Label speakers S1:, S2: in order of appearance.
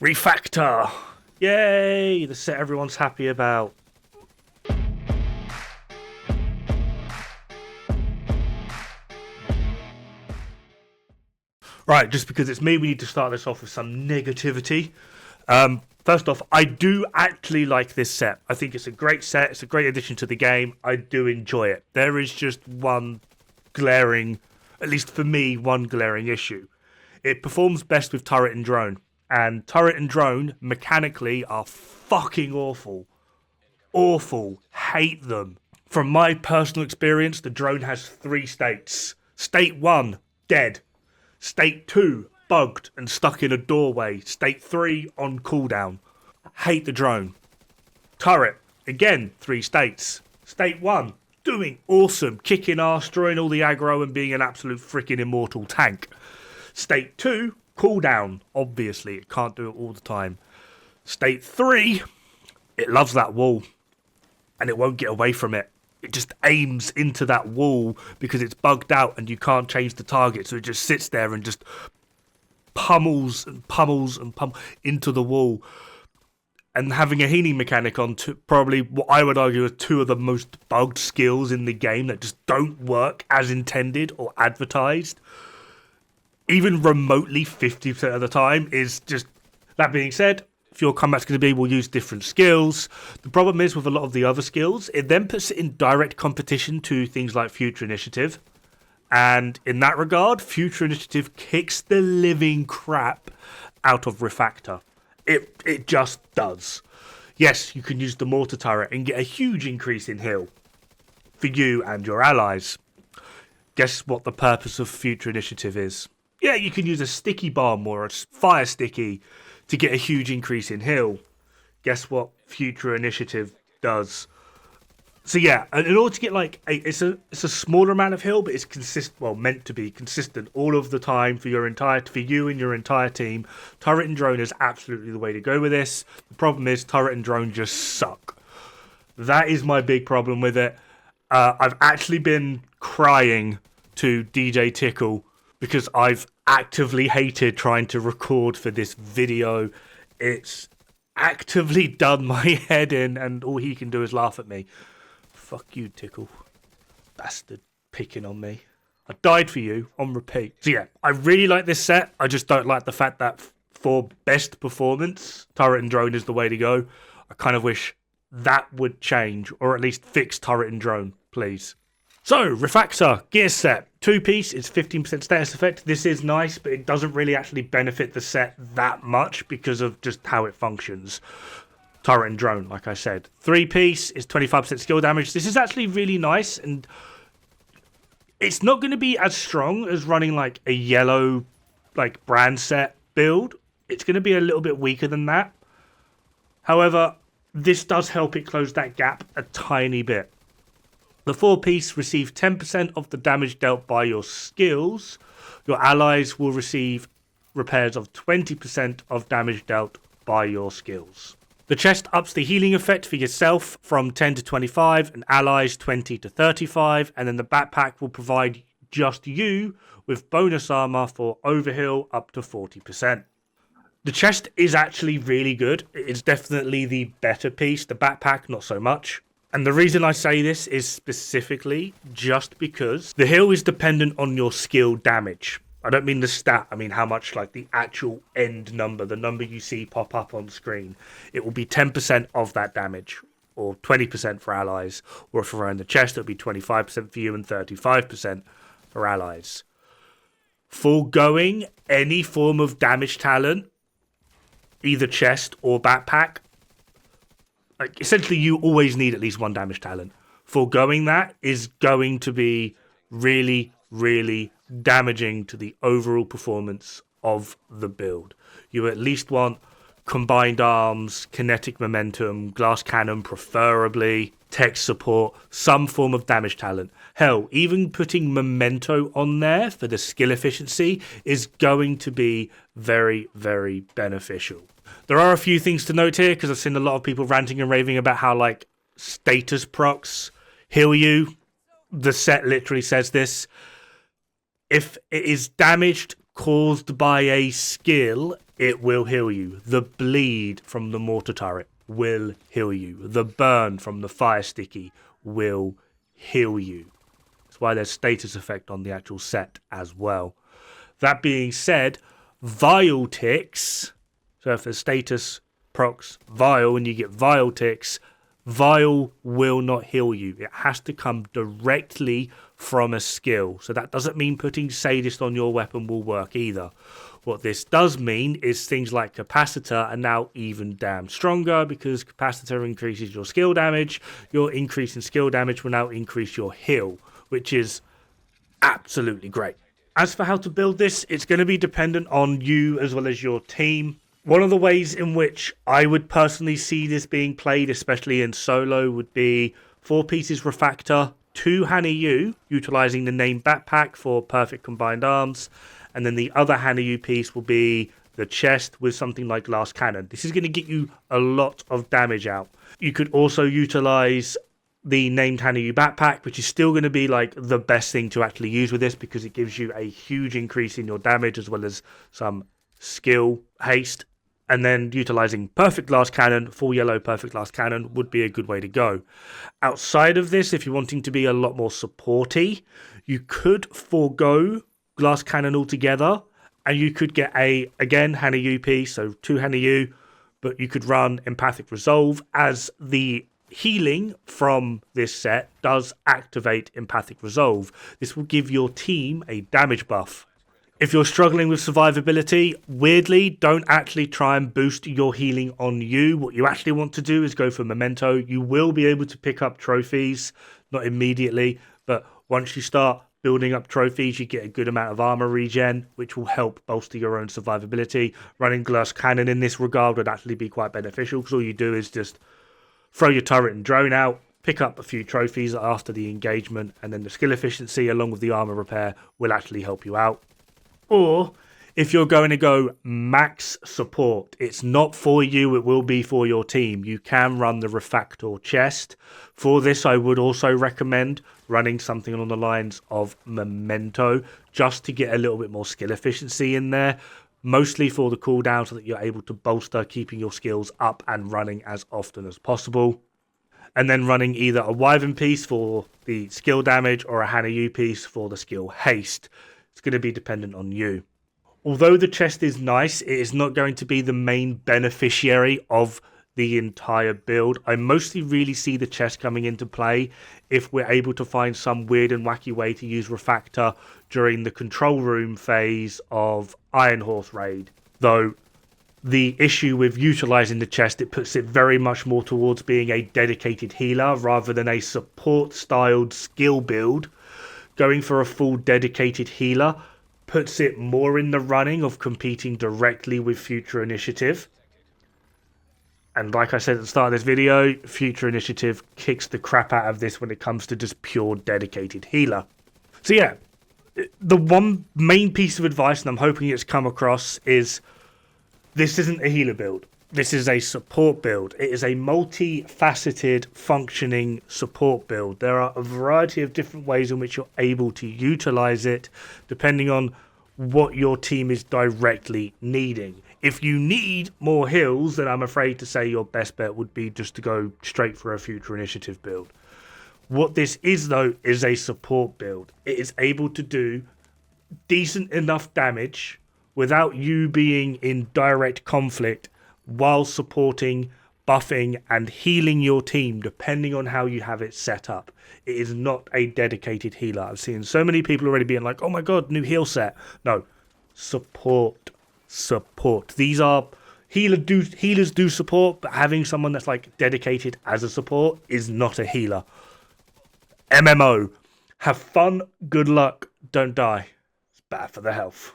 S1: Refactor! Yay! The set everyone's happy about. Right, just because it's me, we need to start this off with some negativity. First off, I do actually like this set. I think it's a great set. It's a great addition to the game. I do enjoy it. There is just one glaring, at least for me, one glaring issue. It performs best with turret and drone. And turret and drone, mechanically, are fucking awful. Awful. Hate them. From my personal experience, the drone has 3 states. State 1, dead. State 2, bugged and stuck in a doorway. State 3, on cooldown. Hate the drone. Turret, again, 3 states. State 1, doing awesome, kicking ass, destroying all the aggro and being an absolute freaking immortal tank. State 2, cooldown, obviously, it can't do it all the time. State 3, it loves that wall and it won't get away from it. It just aims into that wall because it's bugged out and you can't change the target, so it just sits there and just pummels and pummels and pummels into the wall. And having a healing mechanic on probably what I would argue are 2 of the most bugged skills in the game that just don't work as intended or advertised, even remotely 50% of the time, is just... That being said, if your combat's going to be, we'll use different skills. The problem is with a lot of the other skills, it then puts it in direct competition to things like Future Initiative. And in that regard, Future Initiative kicks the living crap out of Refactor. It just does. Yes, you can use the mortar turret and get a huge increase in heal for you and your allies. Guess what the purpose of Future Initiative is? Yeah, you can use a sticky bomb or a fire sticky to get a huge increase in heal. Guess what Future Initiative does? So yeah, in order to get like it's a smaller amount of heal, but it's meant to be consistent all of the time for you and your entire team. Turret and drone is absolutely the way to go with this. The problem is turret and drone just suck. That is my big problem with it. I've actually been crying to DJ Tickle because I've actively hated trying to record for this video. It's actively done my head in, and all he can do is laugh at me. Fuck you, Tickle. Bastard. Picking on me. I died for you on repeat. So yeah, I really like this set. I just don't like the fact that for best performance, turret and drone is the way to go. I kind of wish that would change, or at least fix turret and drone, please. So, Refactor, gear set. 2-piece, it's 15% status effect. This is nice, but it doesn't really actually benefit the set that much because of just how it functions. Turret and drone, like I said. 3-piece is 25% skill damage. This is actually really nice, and it's not going to be as strong as running like a yellow like brand set build. It's going to be a little bit weaker than that. However, this does help it close that gap a tiny bit. The 4-piece receives 10% of the damage dealt by your skills. Your allies will receive repairs of 20% of damage dealt by your skills. The chest ups the healing effect for yourself from 10 to 25 and allies 20 to 35. And then the backpack will provide just you with bonus armor for overheal up to 40%. The chest is actually really good. It's definitely the better piece. The backpack, not so much. And the reason I say this is specifically just because the heal is dependent on your skill damage. I don't mean the stat, I mean how much like the actual end number, the number you see pop up on screen. It will be 10% of that damage, or 20% for allies, or if around the chest, it'll be 25% for you and 35% for allies. Foregoing any form of damage talent, either chest or backpack, like essentially you always need at least 1 damage talent. Foregoing that is going to be really, really damaging to the overall performance of the build. You at least want combined arms, kinetic momentum, glass cannon preferably, tech support, some form of damage talent. Hell, even putting memento on there for the skill efficiency is going to be very, very beneficial. There are a few things to note here because I've seen a lot of people ranting and raving about how like status procs heal you. The set literally says this. If it is damaged caused by a skill, it will heal you. The bleed from the mortar turret will heal you. The burn from the fire sticky will heal you. That's why there's status effect on the actual set as well. That being said, vial ticks, so if the status procs vial and you get vial ticks, vial will not heal you. It has to come directly from a skill. So that doesn't mean putting sadist on your weapon will work either. What this does mean is things like capacitor are now even damn stronger, because capacitor increases your skill damage. Your increase in skill damage will now increase your heal, which is absolutely great. As for how to build this, it's going to be dependent on you as well as your team. One of the ways in which I would personally see this being played, especially in solo, would be 4 pieces Refactor, 2 Hana-U, utilising the name backpack for perfect combined arms, and then the other Hana-U piece will be the chest with something like glass cannon. This is going to get you a lot of damage out. You could also utilise the named Hana-U backpack, which is still going to be like the best thing to actually use with this, because it gives you a huge increase in your damage as well as some skill haste. And then utilising perfect glass cannon, full yellow perfect glass cannon would be a good way to go. Outside of this, if you're wanting to be a lot more supporty, you could forego glass cannon altogether, and you could get again Hana-U piece, so 2 Hana-U, but you could run empathic resolve, as the healing from this set does activate empathic resolve. This will give your team a damage buff. If you're struggling with survivability, weirdly, don't actually try and boost your healing on you. What you actually want to do is go for memento. You will be able to pick up trophies, not immediately, but once you start building up trophies, you get a good amount of armor regen, which will help bolster your own survivability. Running glass cannon in this regard would actually be quite beneficial, because all you do is just throw your turret and drone out, pick up a few trophies after the engagement, and then the skill efficiency along with the armor repair will actually help you out. Or if you're going to go max support, it's not for you, it will be for your team. You can run the Refactor chest. For this, I would also recommend running something along the lines of memento, just to get a little bit more skill efficiency in there, mostly for the cooldown, so that you're able to bolster keeping your skills up and running as often as possible. And then running either a Wyvern piece for the skill damage or a Hana-U piece for the skill haste. It's going to be dependent on you. Although the chest is nice, it is not going to be the main beneficiary of the entire build. I mostly really see the chest coming into play if we're able to find some weird and wacky way to use Refactor during the control room phase of Iron Horse Raid. Though the issue with utilising the chest, it puts it very much more towards being a dedicated healer rather than a support-styled skill build. Going for a full dedicated healer puts it more in the running of competing directly with Future Initiative. And like I said at the start of this video, Future Initiative kicks the crap out of this when it comes to just pure dedicated healer. So yeah, the one main piece of advice, and I'm hoping it's come across, is this isn't a healer build. This is a support build. It is a multifaceted, functioning support build. There are a variety of different ways in which you're able to utilize it, depending on what your team is directly needing. If you need more heals, then I'm afraid to say your best bet would be just to go straight for a Future Initiative build. What this is, though, is a support build. It is able to do decent enough damage without you being in direct conflict, while supporting, buffing, and healing your team, depending on how you have it set up. It is not a dedicated healer. I've seen so many people already being like, oh my god, new heal set. No, support. These are healers do support, but having someone that's like dedicated as a support is not a healer. MMO. Have fun, good luck, don't die. It's bad for the health.